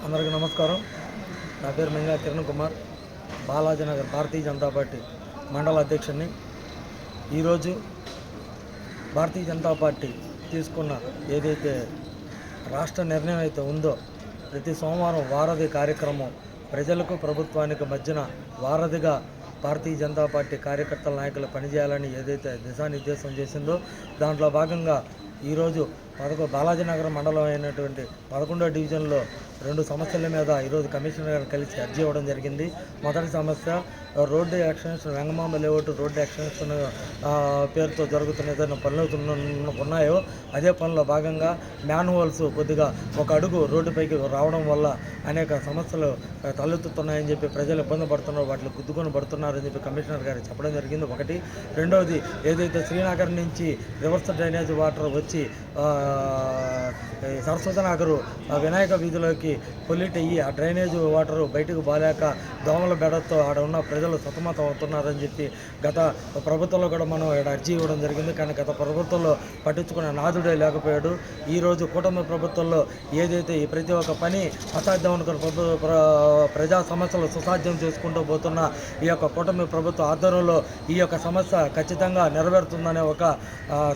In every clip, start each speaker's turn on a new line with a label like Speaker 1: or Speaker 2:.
Speaker 1: అందరికీ నమస్కారం. నా పేరు మెంగా కిరణ్ కుమార్, బాలాజీనగర్ భారతీయ జనతా పార్టీ మండల అధ్యక్షుడిని. ఈరోజు భారతీయ జనతా పార్టీ తీసుకున్న ఏదైతే రాష్ట్ర నిర్ణయం అయితే ఉందో, ప్రతి సోమవారం వారధి కార్యక్రమం ప్రజలకు ప్రభుత్వానికి మధ్యన వారధిగా భారతీయ జనతా పార్టీ కార్యకర్తల నాయకులు పనిచేయాలని ఏదైతే దిశానిర్దేశం చేసిందో, దాంట్లో భాగంగా ఈరోజు బాలాజీనగర్ మండలం అయినటువంటి 11వ డివిజన్లో 2 సమస్యల మీద ఈరోజు కమిషనర్ గారు కలిసి అర్జీ ఇవ్వడం జరిగింది. మొదటి సమస్య road extension, Vengamamba layout road extension పేరుతో జరుగుతున్న ఏదైనా పనులు ఉన్నాయో అదే పనుల్లో భాగంగా మ్యాన్ హోల్స్ కొద్దిగా ఒక అడుగు రోడ్డుపైకి రావడం వల్ల అనేక సమస్యలు తలెత్తుతున్నాయని చెప్పి ప్రజలు ఇబ్బంది పడుతున్నారు, వాటిని గుద్దుకొని పడుతున్నారని చెప్పి కమిషనర్ గారు చెప్పడం జరిగింది. ఒకటి. రెండవది, ఏదైతే శ్రీనగర్ నుంచి రివర్స్ డ్రైనేజ్ వాటర్ వచ్చి సరస్వతి నగరు వినాయక వీధిలోకి పొల్యూట్ అయ్యి ఆ డ్రైనేజ్ వాటర్ బయటకు బాలేక దోమల బెడతో ఆడ ఉన్న ప్రజలు సతమతం అవుతున్నారని చెప్పి గత ప్రభుత్వంలో కూడా మనం ఇక్కడ అర్జీ ఇవ్వడం జరిగింది. కానీ గత ప్రభుత్వంలో పట్టించుకునే నాదుడే లేకపోయాడు. ఈరోజు కూటమి ప్రభుత్వంలో ఏదైతే ఈ ప్రతి ఒక్క పని అసాధ్యం అనుకున్న ప్రజా సమస్యలు సుసాధ్యం చేసుకుంటూ పోతున్న ఈ యొక్క కూటమి ప్రభుత్వ ఆధ్వర్యంలో ఈ యొక్క సమస్య ఖచ్చితంగా నెరవేరుతుందనే ఒక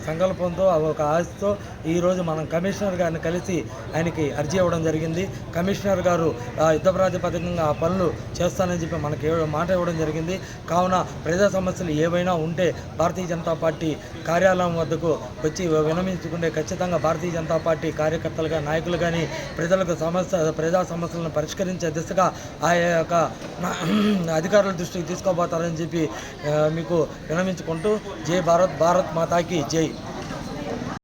Speaker 1: సంకల్పంతో, ఒక ఆశతో ఈరోజు మనం కమిషనర్ గారిని కలిసి ఆయనకి అర్జీ ఇవ్వడం జరిగింది. కమిషనర్ గారు యుద్ధ ప్రాతిపదికంగా ఆ పనులు చేస్తానని చెప్పి మనకి మాట ఇవ్వడం జరిగింది. కావున ప్రజా సమస్యలు ఏవైనా ఉంటే భారతీయ జనతా పార్టీ కార్యాలయం వద్దకు వచ్చి విన్నవించుకుంటే ఖచ్చితంగా భారతీయ జనతా పార్టీ కార్యకర్తలుగా, నాయకులు కానీ ప్రజలకు ప్రజా సమస్యలను పరిష్కరించే దిశగా ఆ యొక్క అధికారుల దృష్టికి తీసుకోబోతారని చెప్పి మీకు విన్నవించుకుంటూ జై భారత్, భారత్ మాతాకి జై.